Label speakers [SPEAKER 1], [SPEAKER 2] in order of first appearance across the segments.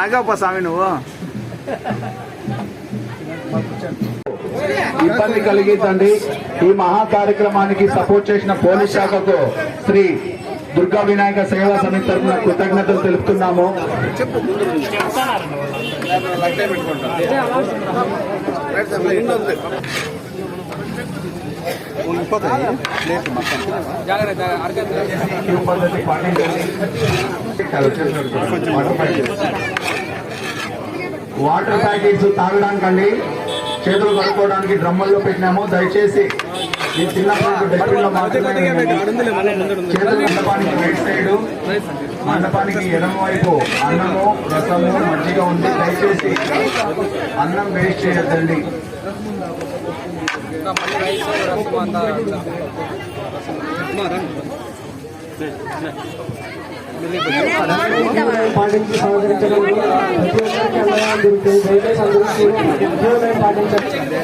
[SPEAKER 1] నగప్ప స్వామి నువ్వు
[SPEAKER 2] ఇబ్బంది కలిగించండి. ఈ మహా కార్యక్రమానికి సపోర్ట్ చేసిన పోలీస్ శాఖకు శ్రీ దుర్గా వినాయక సేవా సమితి తరఫున కృతజ్ఞతలు తెలుపుతున్నాము. వాటర్ ప్యాకెట్స్ తాగడానికండి, చేతులు కడుక్కోవడానికి డ్రమ్ముల్లో పెట్టినాము. దయచేసి ఈ చిన్న డస్ట్బిన్ లో మాత్రమే చేతులు మండపానికి రైట్ సైడ్, మండపానికి ఎడమ వైపు అన్నము, రసము, మజ్జిగ ఉంది. దయచేసి అన్నం వేస్ట్ చేయొద్దండి.
[SPEAKER 3] పాటించి సహకరించడం పాటించండి.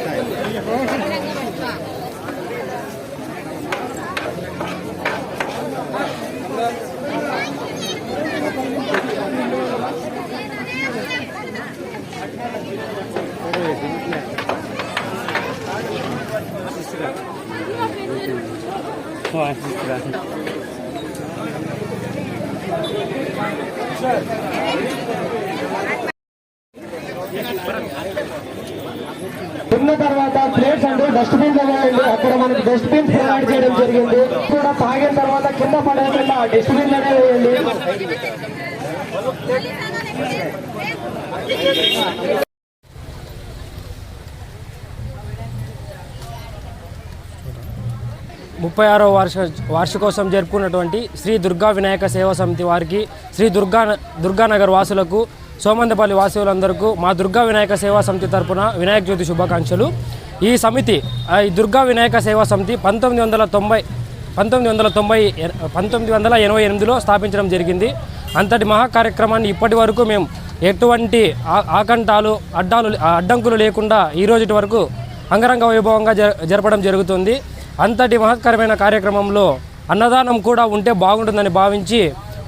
[SPEAKER 3] తిన్న తర్వాత ప్లేట్స్ అంటే డస్ట్బిన్ వేయండి. అక్కడ మనకి డస్ట్బిన్ ప్రొవైడ్ చేయడం జరిగింది. కూడా తాగిన తర్వాత కింద పడేకుండా డస్ట్బిన్ లోనే వేయండి.
[SPEAKER 4] ముప్పై 6వ వార్షికోత్సవం జరుపుకున్నటువంటి శ్రీ దుర్గా వినాయక సేవా సమితి వారికి, శ్రీ దుర్గానగర్ వాసులకు, సోమందపల్లి వాసులందరికీ మా దుర్గా వినాయక సేవా సమితి తరపున వినాయక చవితి శుభాకాంక్షలు. ఈ సమితి, ఈ దుర్గా వినాయక సేవా సమితి 1988లో స్థాపించడం జరిగింది. అంతటి మహా కార్యక్రమాన్ని ఇప్పటి వరకు మేము ఎటువంటి ఆకంఠాలు, అడ్డంకులు లేకుండా ఈ రోజు వరకు అంగరంగ వైభవంగా జరపడం జరుగుతుంది. అంతటి మహత్కరమైన కార్యక్రమంలో అన్నదానం కూడా ఉంటే బాగుంటుందని భావించి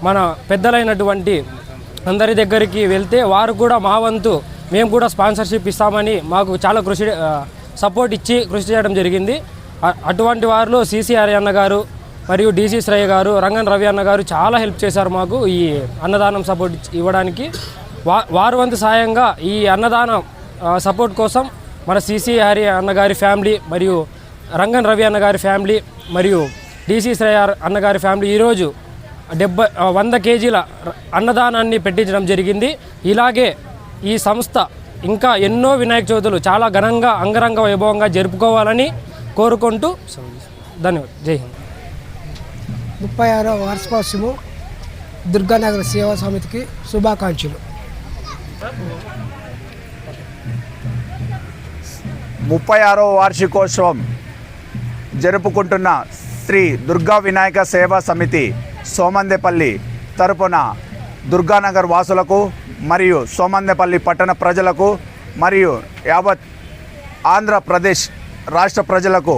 [SPEAKER 4] మన పెద్దలైనటువంటి అందరి దగ్గరికి వెళ్తే వారు కూడా మా వంతు మేము కూడా స్పాన్సర్షిప్ ఇస్తామని మాకు చాలా సపోర్ట్ ఇచ్చి కృషి చేయడం జరిగింది. అటువంటి వారిలో సిసి హరి అన్న గారు మరియు డిసి శ్రేయ గారు, రంగన్ రవి అన్న గారు చాలా హెల్ప్ చేశారు మాకు ఈ అన్నదానం సపోర్ట్ ఇవ్వడానికి. వారు వంతు సాయంగా ఈ అన్నదానం సపోర్ట్ కోసం మన సిసి హరి అన్నగారి ఫ్యామిలీ మరియు రంగన్ రవి అన్నగారి ఫ్యామిలీ మరియు డిసి శ్రేయ అన్నగారి ఫ్యామిలీ ఈరోజు 100 కేజీల అన్నదానాన్ని పెట్టించడం జరిగింది. ఇలాగే ఈ సంస్థ ఇంకా ఎన్నో వినాయక చవితులు చాలా ఘనంగా అంగరంగ వైభవంగా జరుపుకోవాలని కోరుకుంటూ ధన్యవాదాలు. జై హింద్.
[SPEAKER 3] 36వ వార్షికోత్సవం దుర్గానగర్ సేవా సమితికి శుభాకాంక్షలు.
[SPEAKER 1] 36వ వార్షికోత్సవం జరుపుకుంటున్న శ్రీ దుర్గా వినాయక సేవా సమితి సోమందేపల్లి తరపున దుర్గానగర్ వాసులకు మరియు సోమందేపల్లి పట్టణ ప్రజలకు మరియు యావత్ ఆంధ్రప్రదేశ్ రాష్ట్ర ప్రజలకు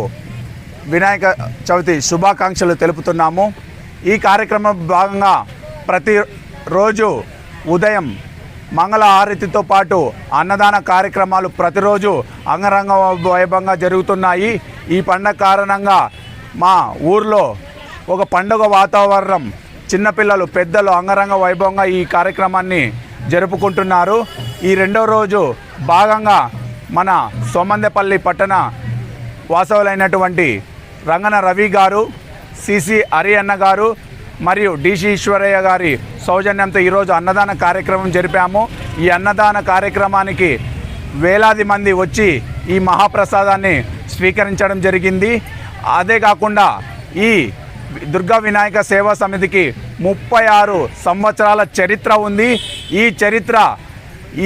[SPEAKER 1] వినాయక చవితి శుభాకాంక్షలు తెలుపుతున్నాము. ఈ కార్యక్రమం భాగంగా ప్రతిరోజు ఉదయం మంగళ హారతితో పాటు అన్నదాన కార్యక్రమాలు ప్రతిరోజు అంగరంగ వైభవంగా జరుగుతున్నాయి. ఈ పండగ కారణంగా మా ఊర్లో ఒక పండుగ వాతావరణం, చిన్నపిల్లలు పెద్దలు అంగరంగ వైభవంగా ఈ కార్యక్రమాన్ని జరుపుకుంటున్నారు. ఈ రెండవ రోజు భాగంగా మన సోమందేపల్లి పట్టణ వాసవులైనటువంటి రంగన రవి గారు, సిసి హరి అన్న గారు మరియు డిసి ఈశ్వరయ్య గారి సౌజన్యంతో ఈరోజు అన్నదాన కార్యక్రమం జరిపాము. ఈ అన్నదాన కార్యక్రమానికి వేలాది మంది వచ్చి ఈ మహాప్రసాదాన్ని స్వీకరించడం జరిగింది. అదే కాకుండా ఈ దుర్గా వినాయక సేవా సమితికి 36 సంవత్సరాల చరిత్ర ఉంది.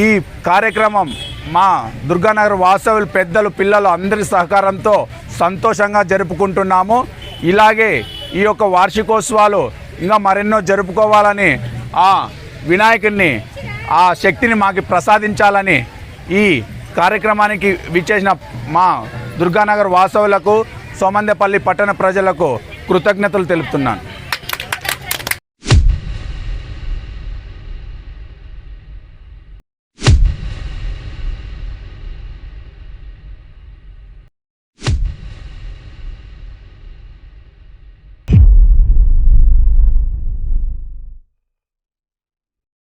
[SPEAKER 1] ఈ కార్యక్రమం మా దుర్గానగర్ వాసవులు పెద్దలు పిల్లలు అందరి సహకారంతో సంతోషంగా జరుపుకుంటున్నాము. ఇలాగే ఈ యొక్క వార్షికోత్సవాలు ఇంకా మరెన్నో జరుపుకోవాలని, ఆ వినాయకుడిని ఆ శక్తిని మాకు ప్రసాదించాలని ఈ కార్యక్రమానికి విచ్చేసిన మా దుర్గానగర్ వాసవులకు, సోమందేపల్లి పట్టణ ప్రజలకు కృతజ్ఞతలు తెలుపుతున్నాను.